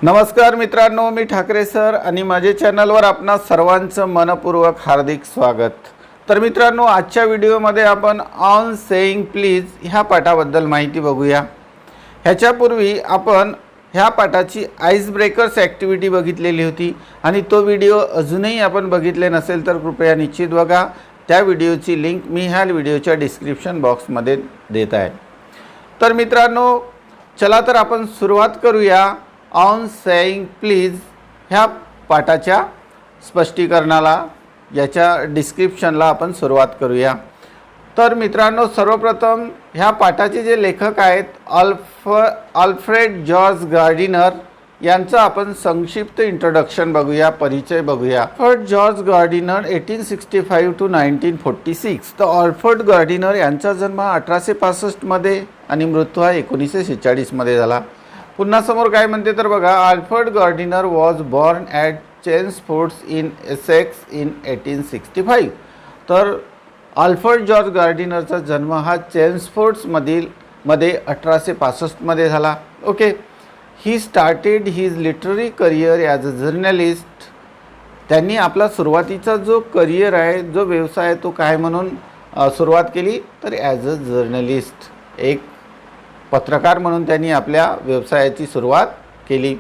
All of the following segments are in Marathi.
नमस्कार मित्रांनो, मी ठाकरे सर आणि माझ्या चॅनलवर आपणा सर्वांचं मनपूर्वक हार्दिक स्वागत। तर मित्रांनो, आजच्या व्हिडिओमध्ये आपण ऑन सेइंग प्लीज ह्या पाठाबद्दल माहिती बघूया। ह्याच्यापूर्वी आपण ह्या पाठाची आइस ब्रेकर्स ॲक्टिव्हिटी बघितलेली होती आणि तो व्हिडिओ अजूनही आपण बघितले नसेल तर कृपया निश्चित बघा। त्या व्हिडिओची लिंक मी ह्या व्हिडिओच्या डिस्क्रिप्शन बॉक्समध्ये देत आहे। तर मित्रांनो, चला तर आपण सुरुवात करूया ऑन सेइंग प्लीज ह्या पाठाच्या स्पष्टीकरणाला। याच्या डिस्क्रिप्शनला आपण सुरुवात करूया। तर मित्रांनो, सर्वप्रथम ह्या पाठाचे जे लेखक आहेत अल्फ्रेड जॉर्ज गार्डिनर यांचं आपण संक्षिप्त इंट्रोडक्शन बघूया, परिचय बघूया। Alfred George Gardiner 1865 to 1946। तर अल्फ्रेड गार्डिनर यांचा जन्म 1865 मध्ये आणि मृत्यू हा 1946 मध्ये झाला। पुन्हा समोर काय म्हणते तर बघा, Alfred Gardiner was born at Chelmsfords in Essex in 1865। तर अल्फ्रेड जॉर्ज गार्डिनरचा जन्म हा चेम्सफोर्ड्समध्ये 1865 मध्ये झाला। Okay, he started his literary career as a journalist. त्यांनी आपला सुरुवातीचा जो करियर आहे, जो व्यवसाय आहे, तो काय म्हणून सुरुवात केली तर ॲज अ जर्नलिस्ट, एक पत्रकार म्हणून त्यांनी आपल्या व्यवसायाची सुरुवात केली।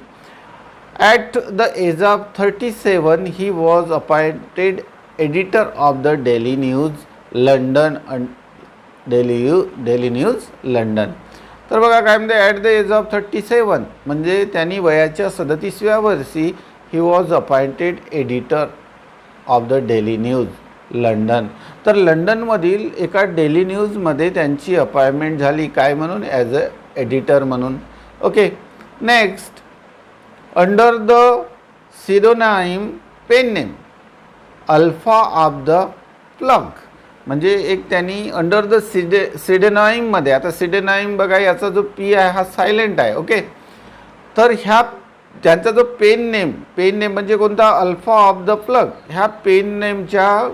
At the age of 37 he was appointed editor of the daily News London Daily News London. तर बघा काय म्हणते, ॲट द एज ऑफ 37 म्हणजे त्यांनी वयाच्या 37व्या वर्षी ही was appointed editor of the daily News London. तर लंडनमधील एका डेली न्यूजमध्ये त्यांची अपॉइंटमेंट झाली, काय म्हणून, ॲज अ एडिटर म्हणून। Okay, next, under the pseudonym pen name alpha of the plug, म्हणजे एक त्यांनी अंडर द सिडोनाइममध्ये, आता सिडोनाइम बघा याचा जो पी आहे हा सायलेंट आहे। ओके, तर ह्या त्यांचा जो पेन नेम म्हणजे कोणता, अल्फा ऑफ द प्लग, ह्या पेन नेमच्या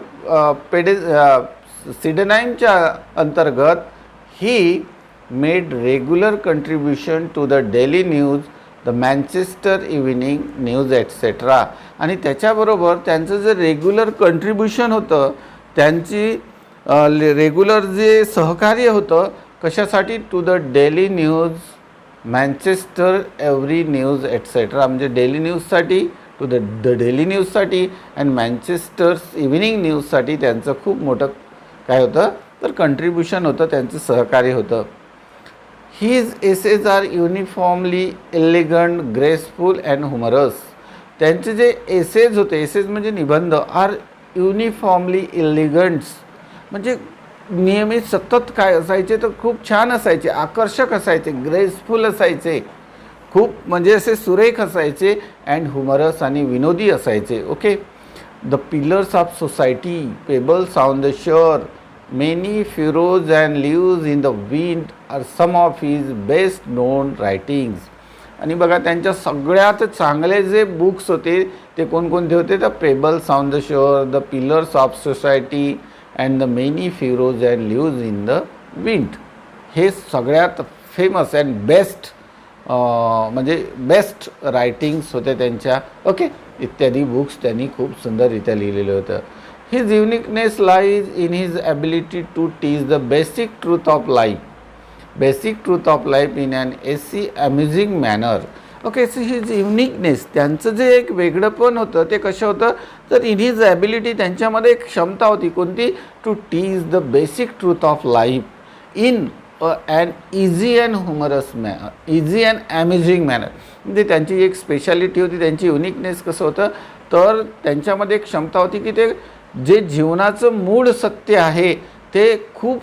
सिडोनाइमच्या अंतर्गत he made regular contribution to the daily News, the Manchester Evening News etcetera. आणि त्याच्याबरोबर त्यांचं जे रेग्युलर कंट्रीब्युशन होतं, त्यांची रेग्युलर जे सहकार्य होतं, कशासाठी, to the daily news, Manchester every news etcetera, म्हणजे डेली न्यूजसाठी, टू द डेली न्यूजसाठी अँड मँचेस्टर्स इव्हिनिंग न्यूजसाठी त्यांचं खूप मोठं काय होतं तर कंट्रीब्युशन होतं, त्यांचं सहकार्य होतं। His essays are uniformly elegant, graceful and humorous. त्यांचे जे एसेज होते, एसेज म्हणजे निबंध, आर युनिफॉर्मली एलिगंट्स, म्हणजे नियमित सतत काय असायचे तर खूप छान असायचे, आकर्षक असायचे, ग्रेसफुल असायचे, खूप म्हणजे असे सुरेख असायचे, अँड ह्युमरस आणि विनोदी असायचे। Okay, the pillars of society, pebbles on the shore, many furrows and leaves in the wind are some of his best known writings. आणि बघा त्यांच्या सगळ्यात चांगले जे बुक्स होते ते कोणकोणते होते, तर pebbles on the shore, the pillars of society and the many furrows and leaves in the wind, हे सगळ्यात फेमस अँड बेस्ट म्हणजे बेस्ट रायटिंग्स होते त्यांच्या। ओके, इत्यादी बुक्स त्यांनी खूप सुंदररित्या लिहिलेलं होतं। His uniqueness lies in his ability to teach the basic truth of life in an easy amusing manner. Okay, so his uniqueness, त्यांचं जे एक वेगळंपण होतं ते कसं होतं तर इन हिज ॲबिलिटी, त्यांच्यामध्ये एक क्षमता होती, कोणती, to teach the basic truth of life in an easy and amusing manner. म्हणजे त्यांची एक स्पेशालिटी होती, त्यांची युनिकनेस कसं होतं तर त्यांच्यामध्ये एक क्षमता होती की ते जे जीवनाचं मूळ सत्य आहे ते खूप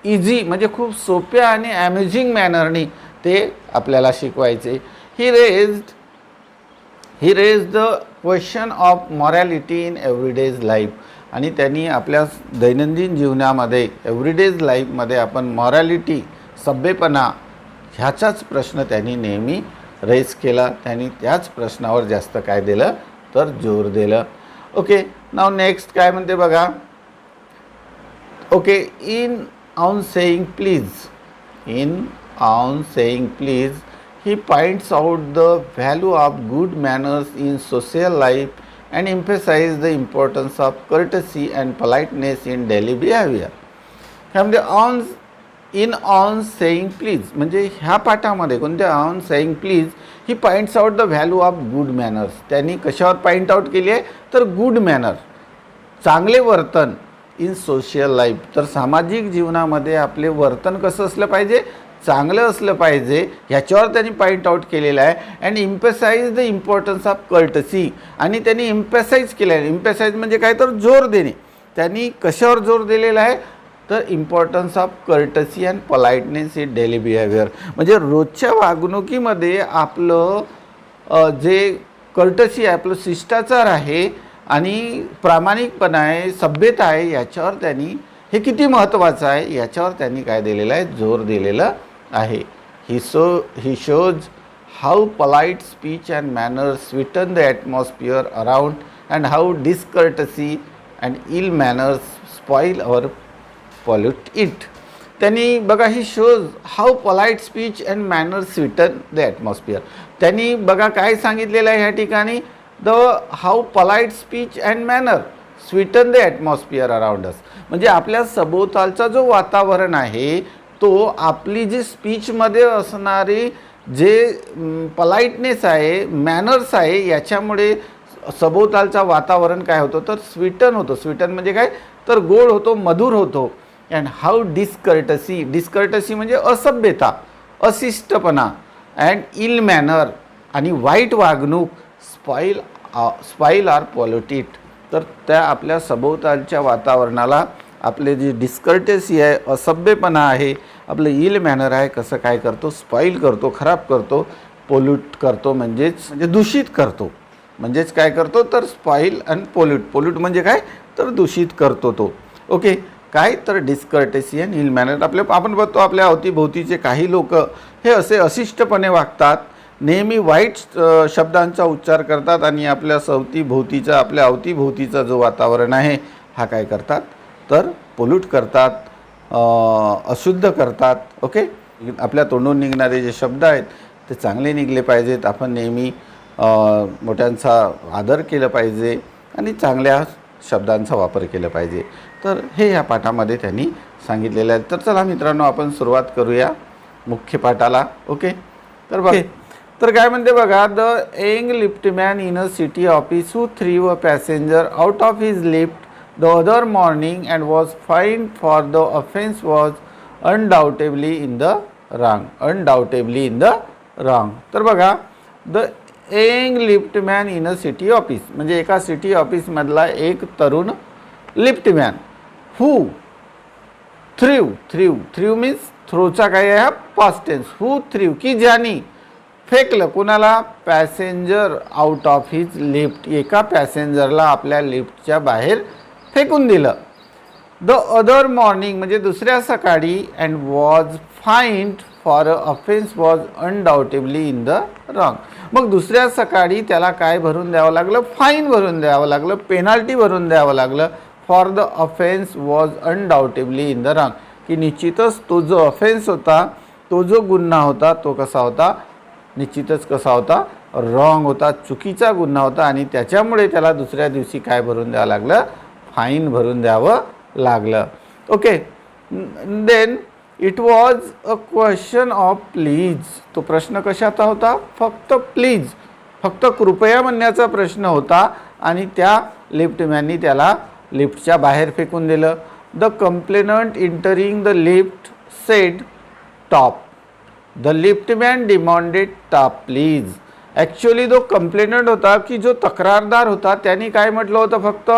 इझी म्हणजे खूप सोप्या आणि अम्युझिंग मॅनरनी ते आपल्याला शिकवायचे। He raise the question of morality in everyday's life, आणि त्यांनी आपल्या दैनंदिन जीवनामध्ये एव्हरीडेज लाईफमध्ये आपण मॉरॅलिटी, सभ्यपणा ह्याचाच प्रश्न त्यांनी नेहमी रेज केला, त्यांनी त्याच प्रश्नावर जास्त काय दिलं तर जोर दिलं। ओके, नाव नेक्स्ट काय म्हणते बघा, okay, in on saying please he points out the value of good manners in social life and emphasizes the importance of courtesy and politeness in daily behavior. ह्यामध्ये ऑन सेईंग प्लीज म्हणजे ह्या पाठामध्ये कोणत्या on saying please he points out the value of good manners. त्यांनी कशावर पॉइंट आउट केली आहे तर गुड मॅनर, चांगले वर्तन इन सोशल लाईफ. तर सामाजिक जीवनामध्ये आपले वर्तन कसं असलं पाहिजे, चांगलं असलं पाहिजे, ह्याच्यावर त्यांनी पॉइंट आउट केलेलं आहे. And emphasize the importance of courtesy, आणि त्यांनी इम्पेसाइज केलं आहे. इम्पेसाइज म्हणजे काय तर जोर देणे. त्यांनी कशावर जोर दिलेला आहे तर importance of courtesy and politeness in daily behaviour. म्हणजे रोजच्या वागणुकीमध्ये आपलं जे कर्टसी आहे, आपलं शिष्टाचार आहे आणि प्रामाणिकपणा आहे, सभ्यता आहे, याच्यावर त्यांनी हे किती महत्त्वाचं आहे याच्यावर त्यांनी काय दिलेलं आहे, जोर दिलेलं आहे. He shows how polite speech and manners sweeten the atmosphere around and how discourtesy and ill manners spoil or pollute it. त्यांनी बघा he shows how polite speech and manners sweeten the atmosphere. त्यांनी बघा काय सांगितलेलं आहे ह्या ठिकाणी, the how polite speech and manner sweeten the atmosphere around us. म्हणजे आपल्या सभोवतालचा जो वातावरण आहे तो आपली जी स्पीचमध्ये असणारी जे पोलाइटनेस आहे, मॅनर्स आहे, याच्यामुळे सभोवतालचा वातावरण काय होतं तर स्वीटन होतं. स्वीटन म्हणजे काय तर गोड होतो, मधुर होतो. अँड हाऊ डिसकर्टसी, डिसकर्टसी म्हणजे असभ्यता, अशिष्टपणा. अँड इल मॅनर आणि वाईट वागणूक स्पॉईल आर पॉल्युटेड. तर त्या आपल्या सभोवतालच्या वातावरणाला आपले जी डिस्कर्टेसी आहे, असभ्यपणा आहे, आपलं इल मॅनर आहे, कसं काय करतो, स्पॉईल करतो, खराब करतो, पोल्यूट करतो, म्हणजे दूषित करतो. म्हणजेच काय करतो तर स्पॉईल अँड पोल्यूट. पोल्यूट म्हणजे काय तर दूषित करतो तो. ओके, काय तर डिस्कर्टेसी अँड इल मॅनर. आपण बघतो आपल्या अवतीभोवतीचे काही लोक हे असे अशिष्टपणे वागतात, नेहमी वाईट शब्दांचा उच्चार करतात आणि आपल्या अवतीभोवतीचा जो वातावरण आहे हा काय करतात तर पोल्यूट करतात, अशुद्ध करतात. ओके, आपल्या तोंडून निघणारे जे शब्द आहेत ते चांगले निघले पाहिजेत. आपण नेहमी मोठ्यांचा आदर केलं पाहिजे आणि चांगल्या शब्दांचा वापर केला पाहिजे. तर हे ह्या पाठामध्ये त्यांनी सांगितलेलं आहे. तर चला मित्रांनो आपण सुरुवात करूया मुख्य पाठाला. ओके, तर काय म्हणते बघा, the young liftman in a city office who threw a passenger out of his lift the other morning and was fined for the offence was undoubtedly in the wrong. तर बघा, the young liftman in a city office म्हणजे एका सिटी ऑफिसमधला एक तरुण लिफ्टमॅन. हू थ्रीव मीन्स थ्रोचा काय आहे पास्ट टेन्स. हू थ्रीव की ज्यानी फेकलं कुणाला, passenger out of his lift, एका पॅसेंजरला आपल्या लिफ्टच्या बाहेर फेकून दिलं. द अदर मॉर्निंग म्हणजे दुसऱ्या सकाळी and was fined for a offence was undoubtedly in the wrong. मग दुसऱ्या सकाळी त्याला काय भरून द्यावं लागलं, फाईन भरून द्यावं लागलं, पेनाल्टी भरून द्यावं लागलं. For the offence was undoubtedly in the wrong, की निश्चितच तो जो ऑफेन्स होता, तो जो गुन्हा होता तो कसा होता, निश्चितच कसा होता, रॉंग होता, चुकीचा गुन्हा होता. आणि त्याच्यामुळे त्याला दुसऱ्या दिवशी काय भरून द्यावं लागलं, फाईन भरून द्यावं लागलं. Okay, then it was a question of please. तो प्रश्न कशाचा होता, फक्त प्लीज, फक्त कृपया म्हणण्याचा प्रश्न होता. आणि त्या लिफ्टमॅननी त्याला लिफ्टच्या बाहेर फेकून दिलं. The complainant entering the lift said top. The liftman demanded top please. Actually जो कंप्लेनंट होता, की जो तक्रारदार होता, त्यांनी काय म्हटलं होतं, फक्त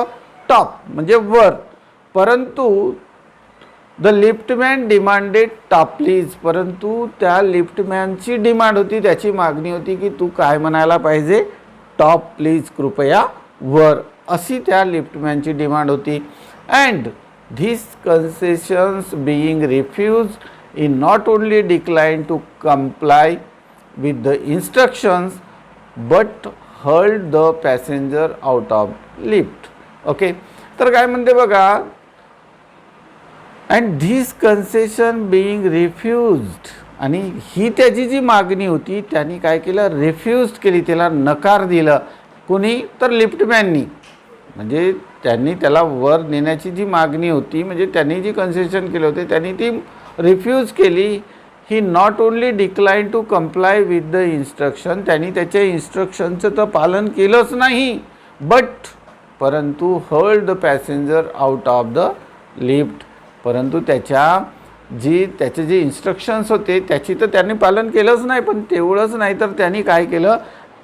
टॉप म्हणजे वर. परंतु the liftman demanded top please, परंतु त्या लिफ्टमॅनची डिमांड होती, त्याची मागणी होती की तू काय म्हणायला पाहिजे, टॉप प्लीज, कृपया वर, अशी त्या लिफ्टमॅनची डिमांड होती. And this concessions being refused he not only declined to comply with the instructions but hurled the passenger out of lift. Okay, तर काय म्हणते बघा, and this concession being refused, आणि ही त्याची जी मागणी होती त्यांनी काय केलं, रिफ्यूज केली, त्याला नकार दिलं. कोणी तर लिफ्टमॅननी, म्हणजे त्यांनी त्याला वर नेण्याची जी मागणी होती, म्हणजे त्यांनी जी कन्सेशन केले होते त्यांनी ती रिफ्यूज केली. He not only decline to comply with the instruction, त्यांनी त्याच्या इन्स्ट्रक्शनचं तर पालन केलंच नाही, परंतु hurled the passenger out of the lift. परंतु त्याचे जे इन्स्ट्रक्शन्स होते त्याची तर त्यांनी पालन केलंच नाही. पण तेवढंच नाही तर त्यांनी काय केलं,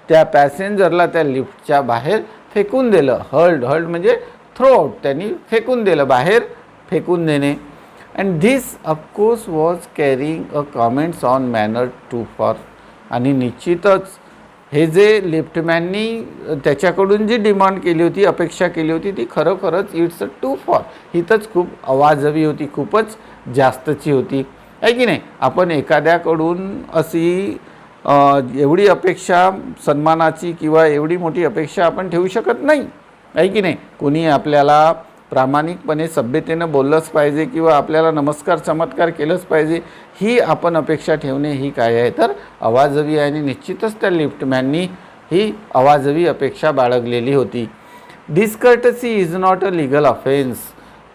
त्या पॅसेंजरला त्या लिफ्टच्या बाहेर फेकून दिलं. हर्ल्ड म्हणजे थ्रो आउट, त्यांनी फेकून दिलं, बाहेर फेकून देणे. And this of course was carrying a comments on manner too far. आणि निश्चितच हे जे लिफ्टमॅननी त्याच्याकडून जी डिमांड केली होती, अपेक्षा केली होती, ती खरोखरच इट्स अ टू फॉर, ही तर खूप अवाजवी होती, खूपच जास्तची होती, आहे की नाही. आपण एखाद्याकडून अशी एवढी अपेक्षा सन्मानाची किंवा एवढी मोठी अपेक्षा आपण ठेवू शकत नाही, आहे की नाही. कोणी आपल्याला प्रामाणिकपणे सभ्यतेनं बोललंच पाहिजे किंवा आपल्याला नमस्कार चमत्कार केलंच पाहिजे, ही आपण अपेक्षा ठेवणे ही काय आहे तर अवाजवी आहे. आणि निश्चितच त्या लिफ्टमॅननी ही अवाजवी अपेक्षा बाळगलेली होती. Discourtesy is not a legal offence.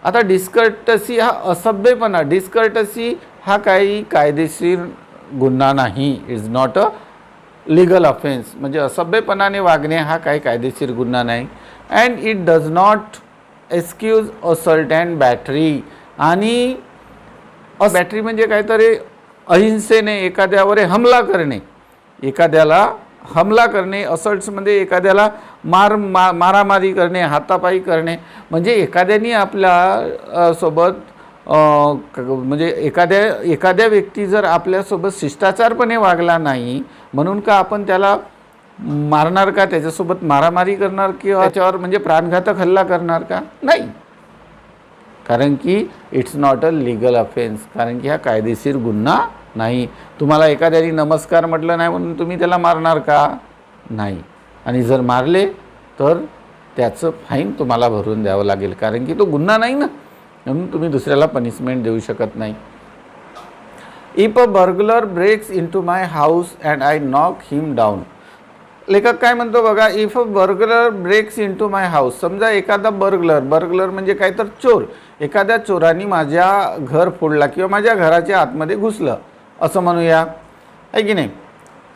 आता डिस्कर्टसी हा असभ्यपणा, डिस्कर्टसी हा काही कायदेशीर गुन्हा नाही. Is not a legal offence, म्हणजे असभ्यपणाने वागणे हा काही कायदेशीर गुन्हा नाही. And it does not excuse assault and battery. आणि बॅटरी म्हणजे काहीतरी अहिंसेने एखाद्यावर हमला करणे, एखाद्याला हमला करणे. असल्ट्समध्ये एखाद्याला मारामारी करणे, हातापाई करणे, म्हणजे एखाद्याने आपल्या सोबत म्हणजे एखाद्या व्यक्ती जर आपल्यासोबत शिष्टाचारपणे वागला नाही म्हणून का आपण त्याला मारणार का, त्याच्यासोबत मारामारी करणार किंवा त्याच्यावर म्हणजे प्राणघातक हल्ला करणार का, नाही. कारण की it's not a legal offence, कारण की हा कायदेशीर गुन्हा नाही. तुम्हाला एखाद्याने नमस्कार म्हटलं नाही म्हणून तुम्ही त्याला मारणार का, नाही. आणि जर मारले तर त्याचं फाईन तुम्हाला भरून द्यावं लागेल, कारण की तो गुन्हा नाही ना, म्हणून तुम्ही दुसऱ्याला पनिशमेंट देऊ शकत नाही. If a burglar breaks into my house and I knock him down. लेखक काय म्हणतो बघा, if a burglar breaks into my house. समजा एखादा बर्गलर म्हणजे काय तर चोर, एखाद्या चोराने माझ्या घर फोडला किंवा माझ्या घराच्या आतमध्ये घुसलं असं म्हणूया, आहे की नाही.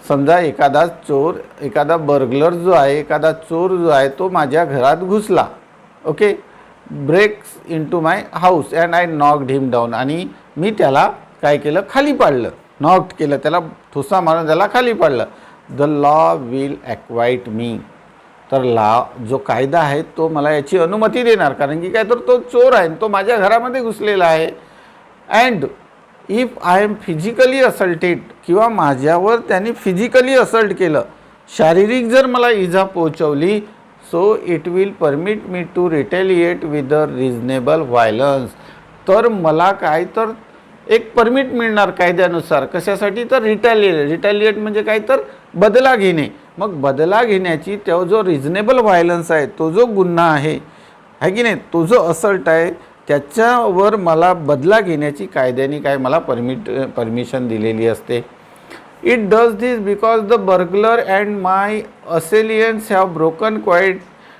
समजा एखादा बर्गलर जो आहे, एखादा चोर जो आहे तो माझ्या घरात घुसला, okay, breaks into my house and I knocked him down. आणि मी त्याला काय केलं, खाली पाडलं, नॉक्ड केलं, त्याला ठोसा मारून त्याला खाली पाडलं. द लॉ विल ॲक्वाइट मी. तर जो कायदा आहे तो मला याची अनुमती देणार, कारण की काय तर तो चोर आहे, तो माझ्या घरामध्ये घुसलेला आहे. And if I am physically assaulted, किंवा माझ्यावर त्यांनी फिजिकली असल्ट केलं, शारीरिक जर मला इजा पोहोचवली, so it will permit me to retaliate with a reasonable violence. तर मला काय तर एक परमिट मिळणार कायद्यानुसार, कशासाठी तर रिटॅलिएट म्हणजे काय तर बदला घेणे. मग बदला घेण्याची तो जो रिजनेबल व्हायलन्स आहे, तो जो गुन्हा आहे की नाही, तो जो असल्ट आहे, त्याच्यावर मला बदला घेण्याची कायद्याने काय मला परमिशन दिलेली असते. It does this because the burglar and my assailants have broken quite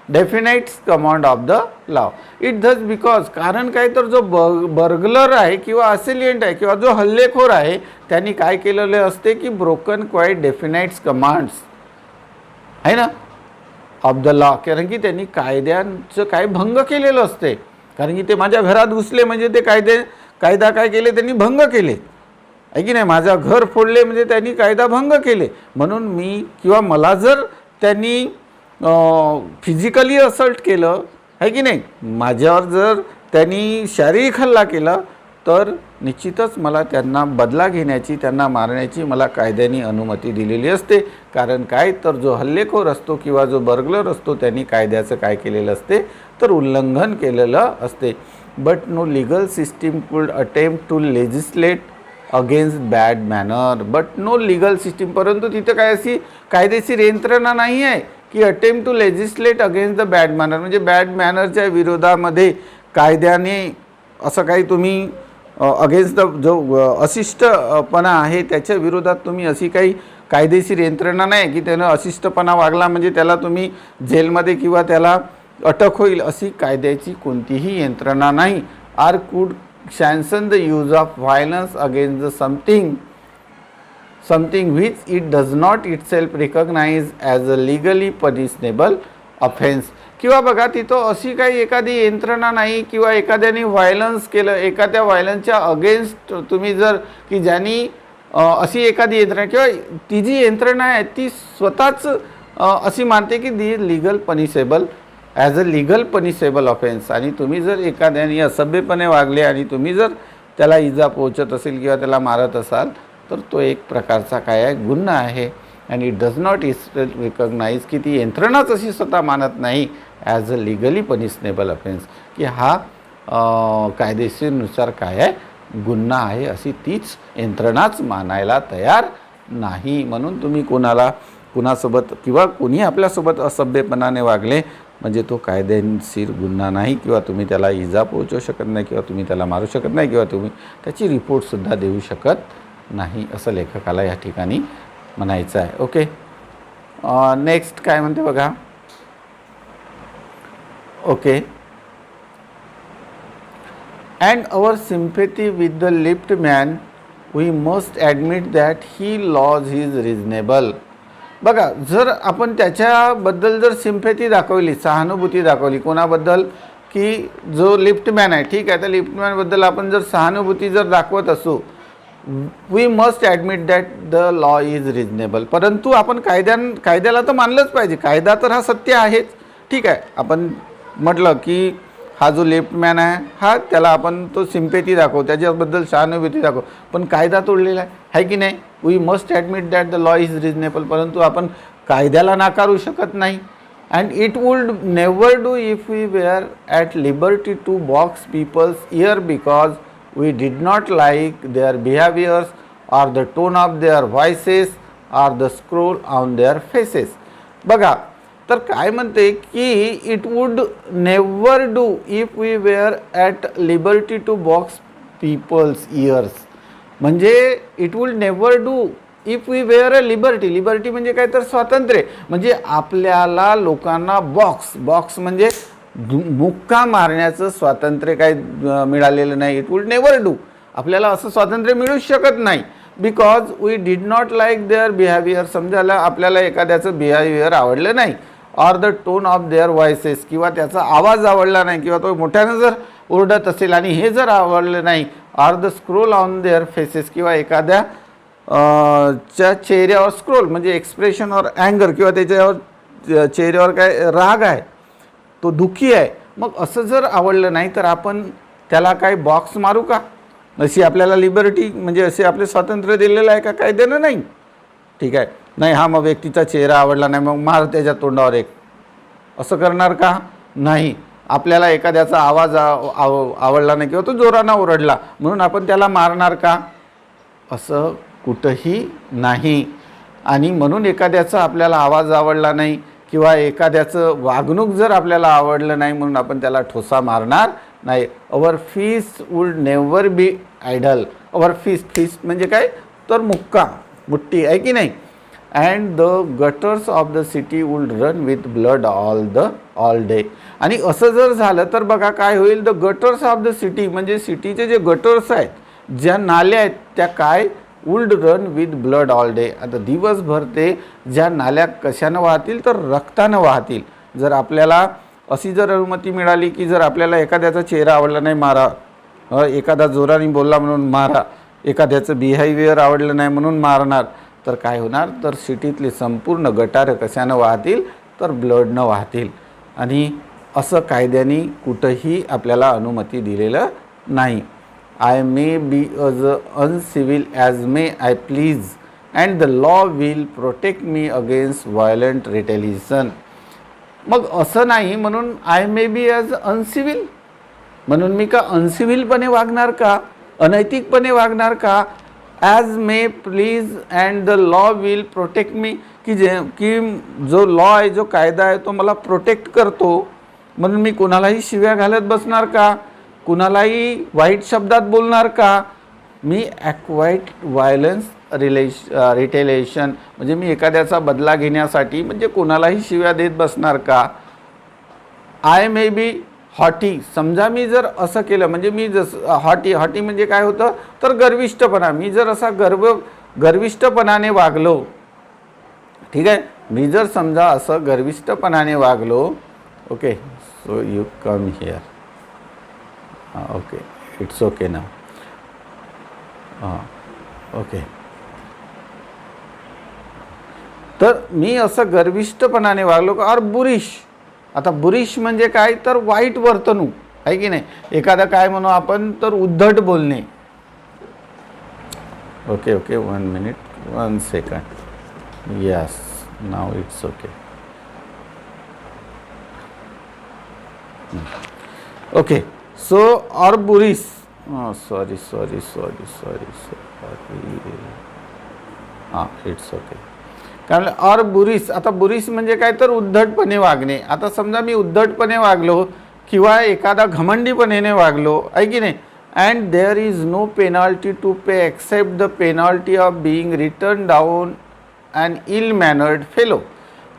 definite command of the law. It does because, कारण काय तर जो बर्गलर आहे किंवा असेलियंट आहे किंवा जो हल्लेखोर आहे त्यांनी काय केलेलं असते की ब्रोकन क्वाईट डेफिनाइट्स कमांड्स आहे ना ऑफ द लॉ, कारण की त्यांनी कायद्यांचं काय भंग केलेलं असते. कारण की ते माझ्या घरात घुसले म्हणजे ते कायदा काय केले, त्यांनी भंग केले, आहे की नाही. माझं घर फोडले म्हणजे त्यांनी कायदा भंग केले. म्हणून मी किंवा मला जर त्यांनी फिजिकली असल्ट केलं, आहे की नाही, माझ्यावर जर त्यांनी शारीरिक हल्ला केला, तर निश्चितच मला त्यांना बदला घेण्याची, त्यांना मारण्याची मला कायद्याने अनुमती दिलेली असते. कारण काय तर जो हल्लेखोर असतो किंवा जो बर्गलर असतो त्यांनी कायद्याचं काय केलेलं असते तर उल्लंघन केलेलं असते. But no legal system could attempt to legislate against bad manner. But no legal system, परंतु तिथं काय अशी कायदेशीर यंत्रणा नाही आहे की attempt to legislate against the bad manner, म्हणजे बॅड मॅनरच्या विरोधामध्ये कायद्याने असं काही तुम्ही अगेन्स्ट द जो अशिष्टपणा आहे त्याच्या विरोधात तुम्ही अशी काही कायदेशीर यंत्रणा नाही की त्यानं अशिष्टपणा वागला म्हणजे त्याला तुम्ही जेलमध्ये किंवा त्याला अटक होईल अशी कायद्याची कोणतीही यंत्रणा नाही. आर कुड sanction the use of violence against the something which it does not itself recognize as a legally punishable offense. किंवा बघा तिथं अशी काही एखादी यंत्रणा नाही किंवा एखाद्याने व्हायलन्स केलं, एखाद्या व्हायलन्सच्या अगेन्स्ट तुम्ही जर की ज्यांनी अशी एखादी यंत्रणा किंवा ती जी यंत्रणा आहे ती स्वतःच अशी मानते की the legal punishable as a legal punishable offence. आणि तुम्ही जर एखाद्याने असभ्यपणे वागले आणि तुम्ही जर त्याला इजा पोहोचत असेल किंवा त्याला मारत असाल तर तो एक प्रकारचा काय आहे, गुन्हा आहे. आणि it does not itself recognise की ती यंत्रणाच अशी स्वतः मानत नाही as a legally punishable offence की हा कायदेशीरनुसार काय आहे, गुन्हा आहे अशी तीच यंत्रणाच मानायला तयार नाही. म्हणून तुम्ही कुणासोबत किंवा कोणी आपल्यासोबत असभ्यपणाने वागले म्हणजे तो कायदेशीर गुन्हा नाही किंवा तुम्ही त्याला इजा पोहोचवू शकत नाही किंवा तुम्ही त्याला मारू शकत नाही किंवा तुम्ही त्याची रिपोर्टसुद्धा देऊ शकत नाही असं लेखकाला या ठिकाणी म्हणायचं आहे. ओके, नेक्स्ट काय म्हणते बघा. Okay, and our sympathy with the lift man we must admit that he laws is reasonable. बघा जर आपण त्याच्याबद्दल जर सिम्पॅथी दाखवली, सहानुभूती दाखवली कोणाबद्दल की जो लिफ्टमॅन आहे, ठीक आहे, तर लिफ्टमॅनबद्दल आपण जर सहानुभूती जर दाखवत असू, we must admit that the law is reasonable. परंतु आपण कायद्याला तर मानलंच पाहिजे, कायदा तर हा सत्य आहेच. ठीक आहे, आपण म्हटलं की हा जो लेफ्टमॅन आहे हा त्याला आपण तो सिम्पॅथी दाखवू, त्याच्याबद्दल सहानुभूती दाखवू, पण कायदा तोडलेला आहे की नाही. We must admit that the law is reasonable, परंतु आपण कायद्याला नाकारू शकत नाही. And it would never do if we were at liberty to box people's ear because we did not like their behaviors or the tone of their voices or the scroll on their faces. बघा तर काय म्हणते की it would never do if we were at liberty to box people's ears. म्हणजे it would never do if we were a liberty म्हणजे काय तर स्वातंत्र्य, म्हणजे आपल्याला लोकांना बॉक्स म्हणजे मुक्का मारण्याचं स्वातंत्र्य काय मिळालेलं नाही. इट वुड नेवर डू, आपल्याला असं स्वातंत्र्य मिळूच शकत नाही. Because we did not like their behaviour, समजायला आपल्याला एखाद्याचं बिहेवियर आवडलं नाही. Or the tone of their voices, किंवा त्याचा आवाज आवडला नाही किंवा तो मोठ्यानं जर ओरडत असेल आणि हे जर आवडलं नाही. Or the scroll on their faces, किंवा एखाद्या च्या चेहऱ्यावर स्क्रोल म्हणजे एक्सप्रेशन और अँगर, किंवा त्याच्यावर चेहऱ्यावर काय राग आहे, तो दुःखी आहे, मग असं जर आवडलं नाही तर आपण त्याला काय बॉक्स मारू का. अशी आपल्याला लिबर्टी म्हणजे असे आपले स्वातंत्र्य दिलेलं आहे का कायद्यानं. नाही. ठीक आहे, नाही हा मग व्यक्तीचा चेहरा आवडला नाही मग मार त्याच्या तोंडावर एक, असं करणार का. नाही. आपल्याला एखाद्याचा आवाज आवडला नाही किंवा तो जोरानं ओरडला म्हणून आपण त्याला मारणार का, असं कुठंही नाही. आणि म्हणून एखाद्याचा आपल्याला आवाज आवडला नाही किंवा एखाद्याचं वागणूक जर आपल्याला आवडलं नाही म्हणून आपण त्याला ठोसा मारणार नाही. Our fists would never be idle. Our fists म्हणजे काय तर मुठ्ठी आहे की नाही. And the gutters of the city would run with blood all day. आणि असं जर झालं तर बघा काय होईल. The gutters of the city म्हणजे सिटीचे जे गटर्स आहेत, ज्या नाल्या आहेत त्या काय would run with blood all day. आता दिवसभर ते ज्या नाल्या कशानं वाहतील तर रक्तानं वाहतील. जर आपल्याला अशी जर अनुमती मिळाली की जर आपल्याला एखाद्याचा चेहरा आवडला नाही मारा, एखादा जोराने बोलला म्हणून मारा, एखाद्याचं बिहेवियर आवडलं नाही म्हणून मारणार, तर काय होणार तर सिटीतले संपूर्ण गटारं कशानं वाहतील तर ब्लडनं वाहतील. आणि असं कायद्याने कुठंही आपल्याला अनुमती दिलेलं नाही. I may be as uncivil as may I please and the law will protect me against violent retaliation. मग असं नाही म्हणून आय मे बी ॲज अनसिव्हिल म्हणून मी का अनसिव्हिलपणे वागणार का, अनैतिकपणे वागणार का. As may please and the law will protect me, की जो लॉ आहे जो कायदा आहे तो मला प्रोटेक्ट करतो म्हणून मी कोणालाही शिव्या घालत बसणार का, कुणालाही वाईट शब्दात बोलणार का? मी ॲक्वाईट व्हायलन्स रिटेलिएशन म्हणजे मी एखाद्याचा बदला घेण्यासाठी म्हणजे कुणालाही शिव्या देत बसणार का? आय मे बी हॉटी, समजा मी जर असं केलं म्हणजे मी जसं हॉटी म्हणजे काय होतं तर गर्विष्ठपणा, मी जर असा गर्विष्ठपणाने वागलो, ठीक आहे, मी जर समजा असं गर्विष्ठपणाने वागलो, okay, so you come here, okay, it's okay ना, ओके, तर मी असं गर्विष्ठपणाने वागलो का? और बुरिश, आता बुरिश म्हणजे काय तर वाईट वर्तणूक आहे की नाही, एखादा काय म्हणू आपण तर उद्धट बोलणे, okay okay 1 minute 1 second, yes now it's okay, okay, so और बुरिश, सॉरी हां इट्स ओके, कारण और बुरिस, आता बुरिस म्हणजे काय तर उद्धटपणे वागणे. आता समजा मी उद्धटपणे वागलो किंवा एखादा घमंडीपणेने वागलो आहे की नाही, and there is no penalty to pay except the penalty of being return down and ill mannered fellow.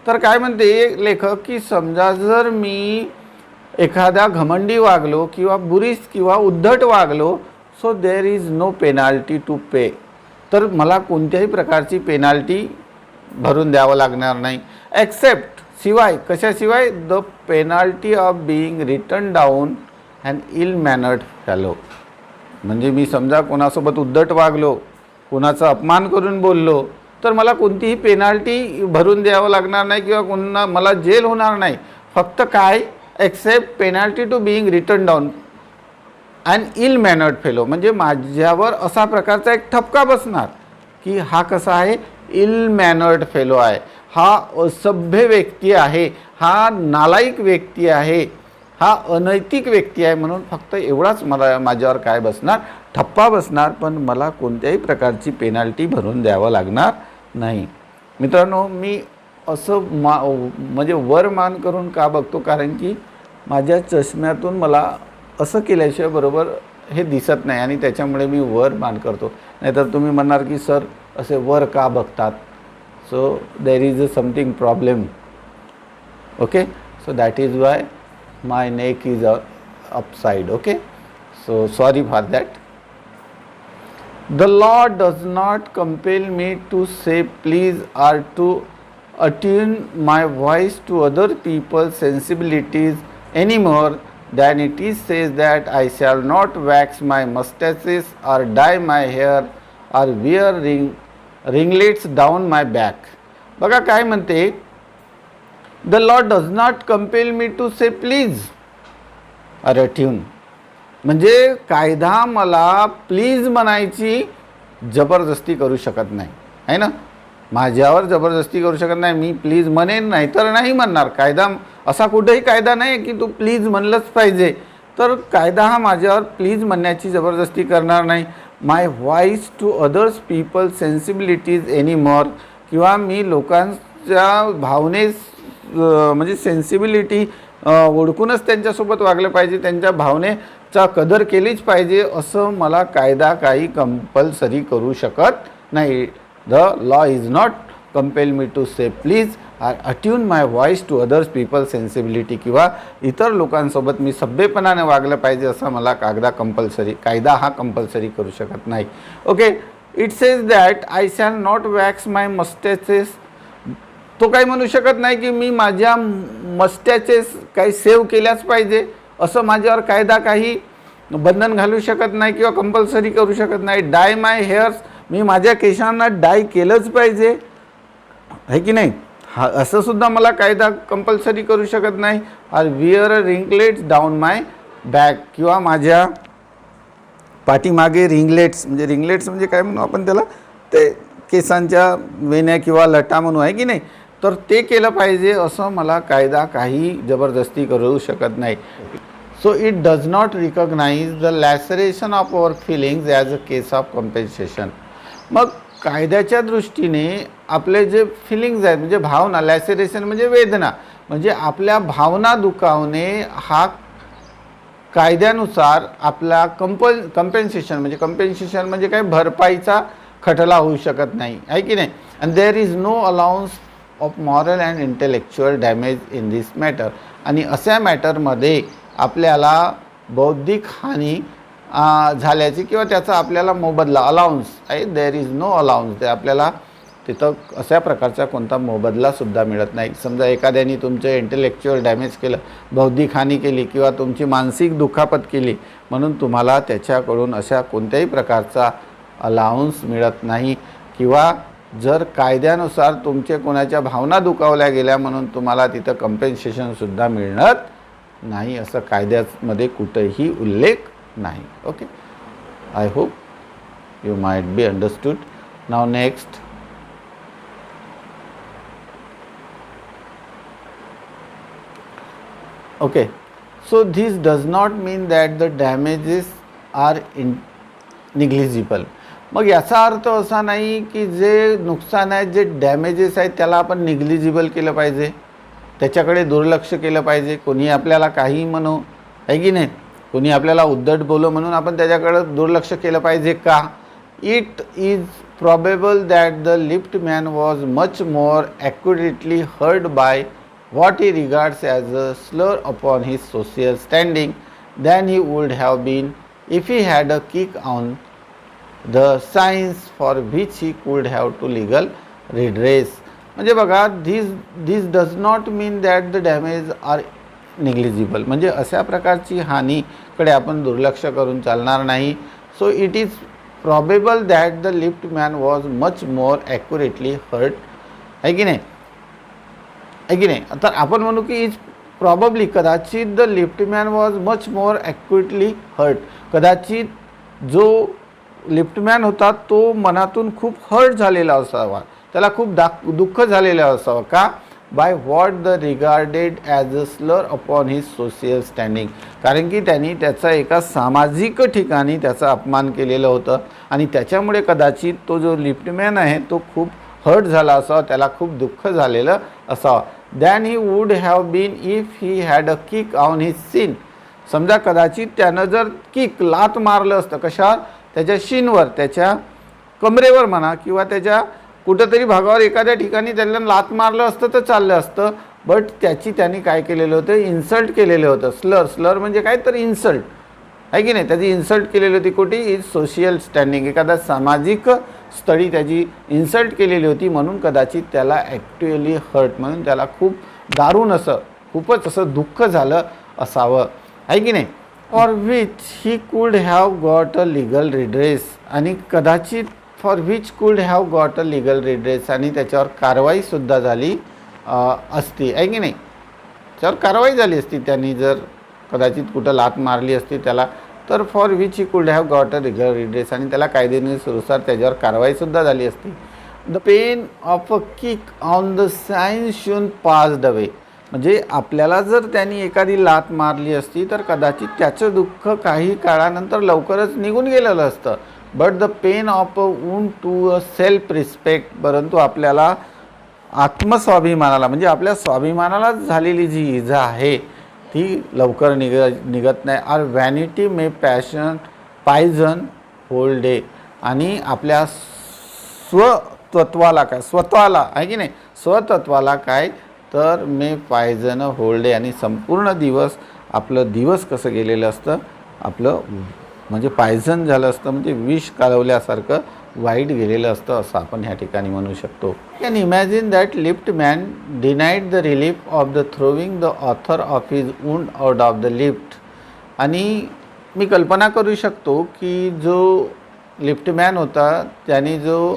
तर काय म्हणते लेखक की समजा जर मी एखादा घमंडी वागलो किंवा बुरिस किंवा उद्धट वागलो, so there is no penalty to pay, तर मला कोणत्याही प्रकारची पेनल्टी भरून द्यावं लागणार नाही, एक्सेप्ट शिवाय, कशाशिवाय? The penalty of being return down and ill mannered fellow. म्हणजे मी समजा कोणासोबत उद्धट वागलो, कोणाचा अपमान करून बोललो, तर मला कोणतीही पेनल्टी भरून द्यावं लागणार नाही किंवा मला जेल होणार नाही. फक्त काय? Except penalty to being return down and ill mannered fellow, म्हणजे माझ्यावर असा प्रकारचा एक ठपका बसणार की हा कसा आहे? इल मॅनर्ड फेलो आहे, हा असभ्य व्यक्ती आहे, हा नालायक व्यक्ती आहे, हा अनैतिक व्यक्ती आहे. म्हणून फक्त एवढाच मला माझ्यावर काय बसणार? ठप्पा बसणार, पण मला कोणत्याही प्रकारची पेनल्टी भरून द्यावं लागणार नाही. मित्रांनो, मी असं म्हणजे वर मान करून का बघतो? कारण की माझ्या चष्म्यातून मला असं केल्याशिवाय बरोबर हे दिसत नाही आणि त्याच्यामुळे मी वर मान करतो. नाहीतर तुम्ही म्हणणार की सर असे वर का बघतात? So there is something problem, okay, so that is why my neck is upside, okay, so sorry for that. The law does not compel me to say please or to attune my voice to other people's sensibilities any more than it is says that I shall not wax my mustaches or dye my hair or wear ringlets down my back. बघा काय म्हणते, the law does not compel me to say please or attune, म्हणजे कायदा मला प्लीज म्हणायची जबरदस्ती करू शकत नाही, आहे ना, माझ्यावर जबरदस्ती करू शकत नाही. मी प्लीज म्हणेन, नाही तर नाही म्हणणार. कायदा असा कुठेही कायदा नाही की तू प्लीज म्हणलंच पाहिजे, तर कायदा हा माझ्यावर प्लीज म्हणण्याची जबरदस्ती करणार नाही. My voice to others people sensibilities any more, किंवा मी लोकांच्या भावनेस म्हणजे सेन्सिबिलिटी ओळखूनच त्यांच्यासोबत वागलं पाहिजे, त्यांच्या भावनेचा कदर केलीच पाहिजे, असं मला कायदा काही कंपल्सरी करू शकत नाही. The law is not compel me to say please or attune my voice to others people's sensibility, किंवा इतर लोकांसोबत मी सभ्यपणाने वागलं पाहिजे असं मला कायदा हा कंपल्सरी करू शकत नाही. Okay, it says that I shall not wax my moustaches. तो काही म्हणू शकत नाही की मी माझ्या मस्टॅचेस काही सेव्ह केल्याच पाहिजे, असं माझ्यावर कायदा काही बंधन घालू शकत नाही किंवा कंपल्सरी करू शकत नाही. डाय माय हेअर्स, मी माझ्या केसांना डाय केलंच पाहिजे, आहे की नाही, हा असं सुद्धा मला कायदा कंपल्सरी करू शकत नाही. Or wear ringlets down my back, किंवा माझ्या पाठीमागे रिंगलेट्स म्हणजे काय म्हणू आपण त्याला, ते केसांच्या वेण्या किंवा लटा म्हणू, आहे की नाही, तर ते केलं पाहिजे असं मला कायदा काही जबरदस्ती करू शकत नाही. So it does not recognize the laceration of our feelings as a case of compensation. मग कायद्याच्या दृष्टीने आपले जे फिलिंग्ज आहेत म्हणजे भावना, लॅसेरेशन म्हणजे वेदना, म्हणजे आपल्या भावना दुखावणे हा कायद्यानुसार आपला कंपेन्सेशन म्हणजे काय, भरपाईचा खटला होऊ शकत नाही, आहे की नाही. And there is no allowance of moral and intellectual damage in this matter. आणि अशा मॅटरमध्ये आपल्याला बौद्धिक हानी झाल्याची किंवा त्याचा आपल्याला मोबदला अलाउन्स आहे, देअर इज नो अलाउन्स, ते आपल्याला तिथं अशा प्रकारचा कोणता मोबदलासुद्धा मिळत नाही. समजा एखाद्याने तुमचे इंटेलेक्च्युअल डॅमेज केलं, बौद्धिक हानी केली किंवा तुमची मानसिक दुखापत केली, म्हणून तुम्हाला त्याच्याकडून अशा कोणत्याही प्रकारचा अलाउन्स मिळत नाही. किंवा जर कायद्यानुसार तुमचे कोणाच्या भावना दुखावल्या गेल्या म्हणून तुम्हाला तिथं कंपेन्सेशनसुद्धा मिळणार नाही, असं कायद्यामध्ये कुठेही उल्लेख नाही. Okay, I hope you might be understood. Now next, okay, so this does not mean that the damages are negligible. मग याचा अर्थ असा नाही की जे नुकसान आहे, जे डॅमेजेस आहेत त्याला आपण निग्लिजिबल केलं पाहिजे, त्याच्याकडे दुर्लक्ष केलं पाहिजे. कोणी आपल्याला काही म्हणू, आहे की नाही, कोणी आपल्याला उद्धट बोलू म्हणून आपण त्याच्याकडे दुर्लक्ष केलं पाहिजे का. It is probable that the liftman was much more accurately hurt by what he regards as a slur upon his social standing than he would have been if he had a kick on the signs for which he could have to legal redress. म्हणजे बघा, this does not mean that the damage are negligible. म्हणजे अशा प्रकारची हानीकडे आपण दुर्लक्ष करून चालणार नाही. So it is probable that the liftman was much more accurately hurt, आहे की नाही, आहे की नाही. तर आपण म्हणू की इज प्रॉबब्ली, कदाचित the liftman was much more accurately hurt, कदाचित जो लिफ्टमॅन होता तो मनातून खूप हर्ट झालेला असावा, त्याला खूप दुःख झालेलं असावं. का, by what the regarded as a स्लर अपॉन हिज सोशियल स्टँडिंग, कारण की त्यांनी त्याचा एका सामाजिक ठिकाणी त्याचा अपमान केलेलं होतं आणि त्याच्यामुळे कदाचित तो जो लिफ्टमॅन आहे तो खूप हर्ट झाला असावा, त्याला खूप दुःख झालेलं असावं. Than he would have been if he had a kick on his shin. समजा कदाचित त्यानं जर किक, लात मारलं असतं, कशावर, त्याच्या शिनवर, त्याच्या कमरेवर म्हणा किंवा त्याच्या कुठंतरी भागावर एखाद्या ठिकाणी त्याला लात मारलं असतं तर चाललं असतं. बट त्यांनी काय केलेलं होतं, इन्सल्ट केलेलं होतं. स्लर म्हणजे काय, तर इन्सल्ट, आहे की नाही, त्याची इन्सल्ट केलेली होती. कुठे, इज सोशियल स्टँडिंग, एखाद्या सामाजिक स्थळी त्याची इन्सल्ट केलेली होती, म्हणून कदाचित त्याला ॲक्च्युअली हर्ट, म्हणून त्याला खूप दारुण असं, खूपच असं दुःख झालं असावं, आहे की नाही. For which he could have got a legal redress, आणि कदाचित for which could have got a legal redress, आणि त्याच्यावर कारवाईसुद्धा झाली असती, आहे की नाही, त्याच्यावर कारवाई झाली असती. त्यांनी जर कदाचित कुठं लात मारली असती त्याला, तर for which he could have got a legal redress, आणि त्याला कायदेनुसार त्याच्यावर कारवाईसुद्धा झाली असती. The pain of a kick on the shin soon passed away, म्हणजे आपल्याला जर त्यांनी एखादी लात मारली असती तर कदाचित त्याचं दुःख काही काळानंतर लवकरच निघून गेलेलं असतं. But the pain of a wound to a self respect, परंतु आपल्याला आत्मस्वाभिमानाला, म्हणजे आपल्या स्वाभिमानाला झालेली जी इजा आहे ती लवकर निघत नाही. आर व्हॅनिटी मे पायझन होल डे, आणि आपल्या स्वतत्वाला काय, स्वतःला, आहे की नाही, स्वतत्वाला काय, तर मे पायझन होल डे, आणि संपूर्ण दिवस आपलं दिवस कसं गेलेलं असतं, आपलं म्हणजे पायझन झालं असतं, म्हणजे विष कालवल्यासारखं वाईट गेलेलं असतं, असं आपण ह्या ठिकाणी म्हणू शकतो. Can imagine that liftman denied the relief of the throwing the author of his wound out of the lift, आणि मी कल्पना करू शकतो की जो लिफ्टमॅन होता त्यांनी जो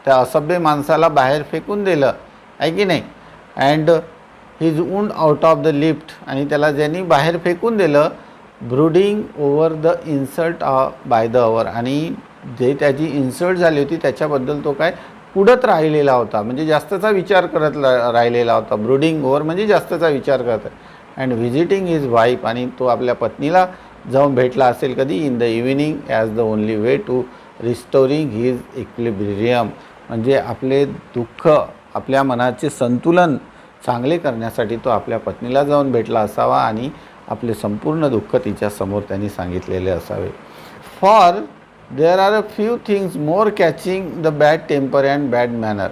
त्या असभ्य माणसाला बाहेर फेकून दिलं, आहे की नाही, and his wound out of the lift, आणि त्याला ज्यांनी बाहेर फेकून दिलं, brooding over the insult by the our, आणि जे त्याची इन्सल्ट झाली होती त्याच्याबद्दल तो काय पुढत राहिलेला होता, म्हणजे जास्तचा विचार करत राहिलेला होता. ब्रुडिंग ओव्हर म्हणजे जास्तचा विचार करत आहे. अँड व्हिजिटिंग हिज वाईफ, आणि तो आपल्या पत्नीला जाऊन भेटला असेल कधी, in the evening as the only way to restoring his equilibrium, म्हणजे आपले दुःख, आपल्या मनाचे संतुलन चांगले करण्यासाठी तो आपल्या पत्नीला जाऊन भेटला असावा आणि आपले संपूर्ण दुःख तिच्यासमोर त्यांनी सांगितलेले असावे. For there are a few things more catching the bad temper and bad manner.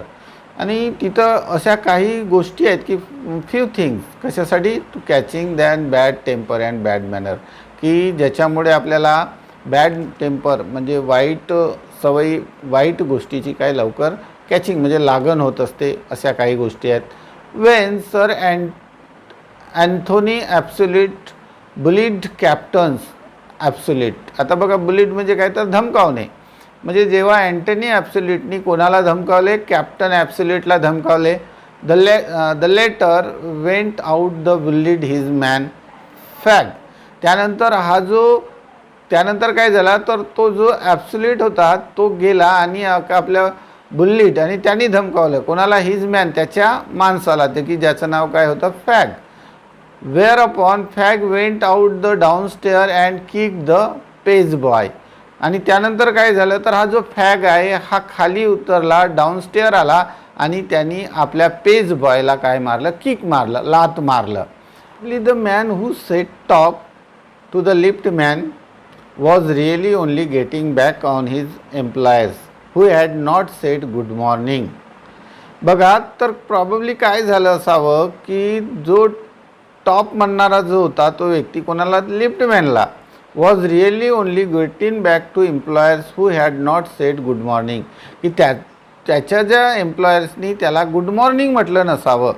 आणि तिथं अशा काही गोष्टी आहेत की फ्यू थिंग्स कशासाठी, to catching than bad temper and bad manner, की ज्याच्यामुळे आपल्याला बॅड टेम्पर म्हणजे वाईट सवयी, वाईट गोष्टीची काय लवकर कॅचिंग म्हणजे लागण होत असते, अशा काही गोष्टी आहेत. Wien sir Anthony absolute bullied captains absolute. आता बघा, बुलिड म्हणजे काय तर धमकावणे. म्हणजे जेव्हा अँटनी ॲब्सोल्यूटनी कोणाला धमकावले, कॅप्टन ॲब्सोल्यूटला धमकावले. The letter went out the bullied his man Fag. त्यानंतर काय झाला तर तो जो ॲब्सोल्यूट होता तो गेला आणि आपल्या बुल्लीड आणि त्यांनी धमकावलं कोणाला, हिज मॅन, त्याच्या माणसाला, ते की ज्याचं नाव काय होतं, Fag. Whereupon Fag went out the downstair and kick the page boy. आणि त्यानंतर काय झालं तर हा जो फॅग आहे हा खाली उतरला, डाऊनस्टेअर आला आणि त्यांनी आपल्या पेज बॉयला काय मारलं, किक मारलं, लात मारलं. The man who said top to the lift man was really only getting back on his employers who had not said good morning. बघा, तर प्रॉब्ली काय झालं असावं की जो टॉप म्हणणारा जो होता तो व्यक्ती कोणाला, लिफ्टमॅनला, was really only getting back to employers who had not said good morning, की त्याच्या ज्या एम्प्लॉयर्सनी त्याला गुड मॉर्निंग म्हटलं नसावं,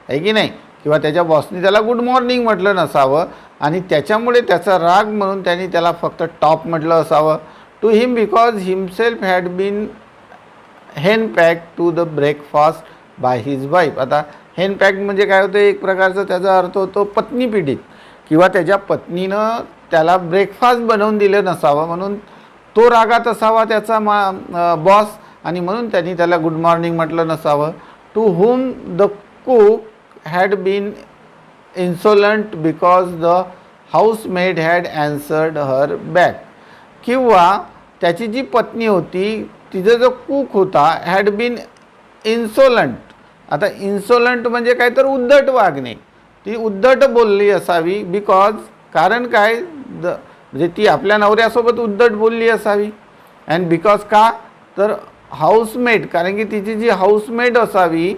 आहे की नाही, किंवा त्याच्या बॉसनी त्याला गुड मॉर्निंग म्हटलं नसावं आणि त्याच्यामुळे त्याचा राग म्हणून त्यांनी त्याला फक्त टॉप म्हटलं असावं. To him because himself had been hen pack to the breakfast by his wife. आता हेन पॅक म्हणजे काय होतं, एक प्रकारचा त्याचा अर्थ होतो पत्नी पीडित, किंवा त्याच्या पत्नीनं त्याला ब्रेकफास्ट बनवून दिलं नसावं म्हणून तो रागात असावा त्याचा बॉस, आणि म्हणून त्यांनी त्याला गुड मॉर्निंग म्हटलं नसावं. To whom the cook had been insolent because the housemaid had answered her back. किंवा त्याची जी पत्नी होती, तिचा जो कुक होता, हॅड बीन इन्सोलंट. आता इन्सोलंट म्हणजे काय तर उद्धट वागणे, ती उद्धट बोलली असावी. बिकॉज कारण काय, म्हणजे ती आपल्या नवऱ्यासोबत उद्धट बोलली असावी. अँड बिकॉज का तर हाऊसमेड, कारण की तिची जी हाऊसमेड असावी,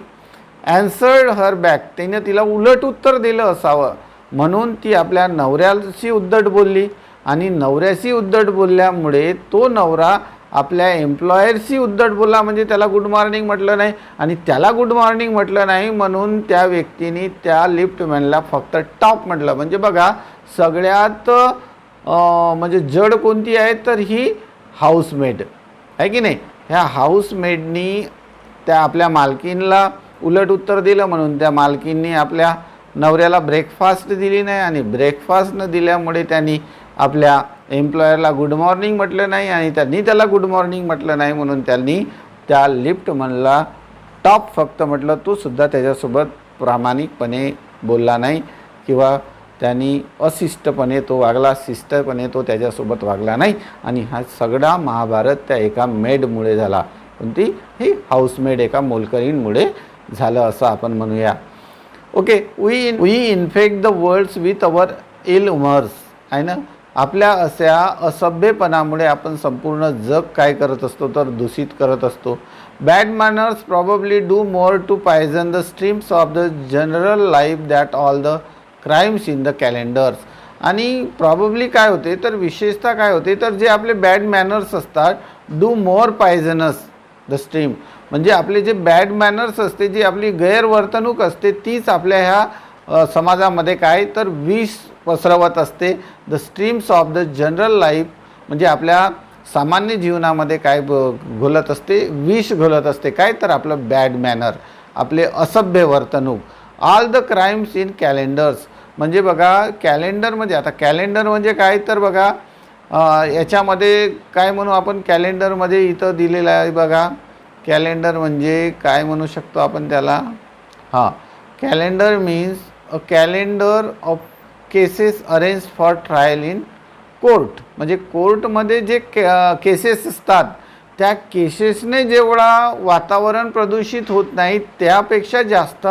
ॲन्सर्ड हर बॅक, त्याने तिला उलट उत्तर दिलं असावं म्हणून ती आपल्या नवऱ्याशी उद्धट बोलली. आणि नवऱ्याशी उद्धट बोलल्यामुळे तो नवरा आपल्या एम्प्लॉयरशी उद्धट बोलला, म्हणजे त्याला गुड मॉर्निंग म्हटलं नाही. आणि त्याला गुड मॉर्निंग म्हटलं नाही म्हणून त्या व्यक्तीने त्या लिफ्टमॅनला फक्त टॉप म्हटलं. म्हणजे बघा, सगळ्यात म्हणजे जड कोणती आहे तर ही हाऊसमेड, आहे की नाही. ह्या हाऊसमेडनी त्या आपल्या मालकीनला उलट उत्तर दिलं म्हणून त्या मालकींनी आपल्या नवऱ्याला ब्रेकफास्ट दिली नाही, आणि ब्रेकफास्ट न दिल्यामुळे त्यांनी आपल्या एम्प्लॉयरला गुड मॉर्निंग म्हटलं नाही, आणि त्यांनी त्याला गुड मॉर्निंग म्हटलं नाही म्हणून त्यांनी त्या लिफ्टमॅनला टॉप फक्त म्हटलं. तो सुद्धा त्याच्यासोबत प्रामाणिकपणे बोलला नाही, किंवा त्यांनी अशिष्टपणे तो वागला, शिस्तपणे तो त्याच्यासोबत वागला नाही. आणि हा सगळा महाभारत त्या एका मेडमुळे झाला, कोणती, ही हाऊसमेड, एका मोलकरीणमुळे झालं असं आपण म्हणूया. Okay, we infect the worlds with our ill humours, आहे ना. आपल्या अशा असभ्यपणामुळे आपण संपूर्ण जग काय करत असतो तर दूषित करत असतो. Bad manners probably do more to poison the streams of the general life that all the crimes in the calendars. आणि प्रॉबब्ली काय होते तर विशेषतः काय होते तर जे आपले बॅड मॅनर्स असतात, do more poisonous the stream, म्हणजे आपले जे बॅड मॅनर्स असते, जी आपली गैरवर्तणूक असते, तीच आपल्या ह्या समाजामध्ये काय तर विष पसरवत असते. The streams of the general life म्हणजे आपल्या सामान्य जीवनामध्ये काय घोलत असते, विष घोलत असते. काय तर आपलं बॅड मॅनर, आपले असभ्य वर्तणूक. All the crimes in calendars, म्हणजे बघा कॅलेंडर म्हणजे, आता कॅलेंडर म्हणजे काय तर बघा, याच्यामध्ये काय म्हणू आपण, कॅलेंडरमध्ये इथं दिलेलं आहे बघा. कॅलेंडर म्हणजे काय म्हणू शकतो आपण त्याला, हां, calendar means a calendar of cases arrange for trial in court. म्हणजे कोर्टमध्ये जे केसेस असतात त्या केसेसने जेवढा वातावरण प्रदूषित होत नाही, त्यापेक्षा जास्त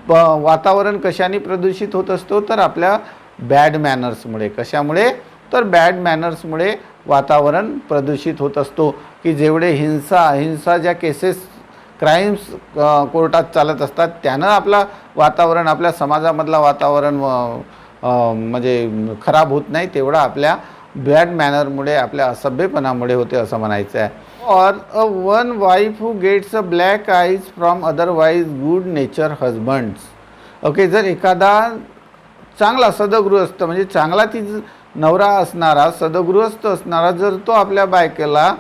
वातावरण कशाने प्रदूषित होत असतो तर आपल्या बॅड मॅनर्समुळे. कशामुळे? तर बॅड मॅनर्समुळे वातावरण प्रदूषित होत असतो, की जेवढे हिंसा ज्या केसेस क्राईम्स कोर्टात चालत असतात त्यानं आपला वातावरण, आपल्या समाजामधला वातावरण म्हणजे खराब होत नाही, तेवढा आपल्या बॅड मॅनरमुळे, आपल्या असभ्यपणामुळे होते असं म्हणायचं आहे. और a one wife who gets a black eyes from otherwise good nature husband's. Okay, जर एखादा चांगला सदगृहस्थ म्हणजे चांगला नवरा असणारा, सदगृहस्थ असणारा, जर तो आपल्या बायकेला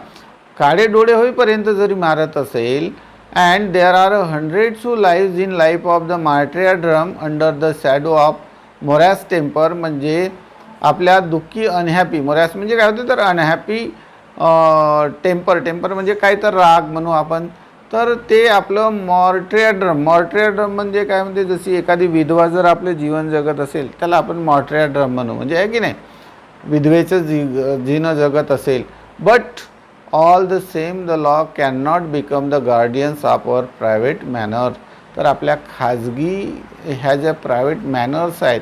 काळे डोळे होईपर्यंत जरी मारत असेल, and there are hundreds who lives in life of the martyrdom under the shadow of morass temper. म्हणजे आपल्या दुःखी अनहॅपी, मोरॅस म्हणजे काय होतं तर अनहॅपी टेम्पर म्हणजे काय तर राग म्हणू आपण, तर ते आपलं मॉर्टियरडम म्हणजे काय म्हणते, जशी एखादी विधवा जर आपले जीवन जगत असेल त्याला आपण मॉर्टियरडम म्हणू, म्हणजे आहे की नाही, विधवेचं जीणं जगत असेल. But all the same the law can not become the Guardians of our private manner. तर आपल्या खाजगी ह्या ज्या प्रायव्हेट मॅनर्स आहेत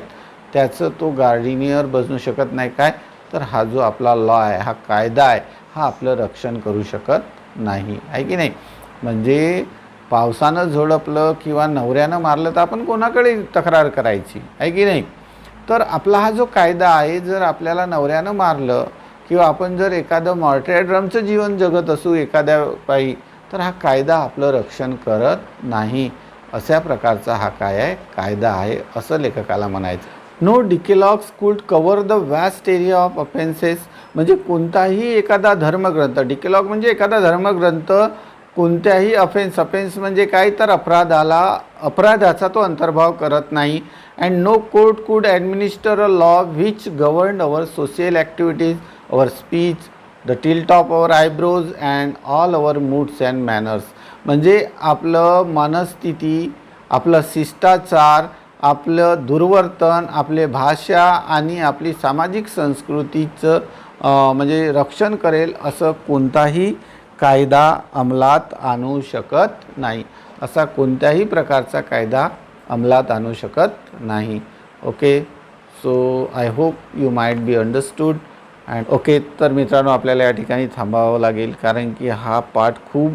त्याचं तो गार्डिनियर बनू शकत नाही. काय तर हा जो आपला लॉ आहे, हा कायदा आहे, हा आपलं रक्षण करू शकत नाही, आहे की नाही. म्हणजे पावसानं झोडपलं किंवा नवऱ्यानं मारलं तर आपण कोणाकडे तक्रार करायची, आहे की नाही. तर आपला हा जो कायदा आहे, जर आपल्याला नवऱ्यानं मारलं किंवा आपण जर एखादं मॉर्टियरडमचं जीवन जगत असू एखाद्या पायी, तर हा कायदा आपलं रक्षण करत नाही. अशा प्रकारचा हा काय आहे, कायदा आहे असं लेखकाला म्हणायचं. नो डिकेलॉग्स कुड cover the west area of offences. म्हणजे कोणताही एखादा धर्मग्रंथ, डिकेलॉग म्हणजे एखादा धर्मग्रंथ कोणत्याही अफेन्स म्हणजे काय तर अपराधाचा तो अंतर्भाव करत नाही. अँड नो कोर्ट कुड administer a law which govern our social activities, our speech, the tilt of our eyebrows and all our moods and manners. म्हणजे आपलं मनस्थिती, आपलं शिष्टाचार, आपलं दुर्वर्तन, आपले भाषा आणि आपली सामाजिक संस्कृतीचं म्हणजे रक्षण करेल असं कोणताही कायदा अंमलात आणू शकत नाही. असा कोणत्याही प्रकारचा कायदा अंमलात आणू शकत नाही. Okay, so I hope you might be understood. And okay, तर मित्रांनो आपल्याला या ठिकाणी थांबावं लागेल, कारण की हा पाठ खूप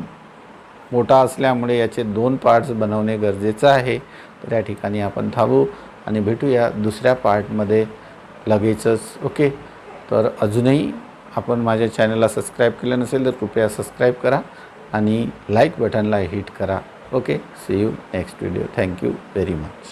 मोठा असल्यामुळे याचे 2 पार्ट्स बनवणे गरजेचं आहे. तर या ठिकाणी आपण थांबू आणि भेटूया दुसऱ्या पार्टमध्ये लगेचच. ओके, तर अजूनही आपण माझ्या चॅनलला सबस्क्राईब केलं नसेल तर कृपया सबस्क्राईब करा आणि लाईक बटनला हिट करा. Okay, see you next video. Thank you very much.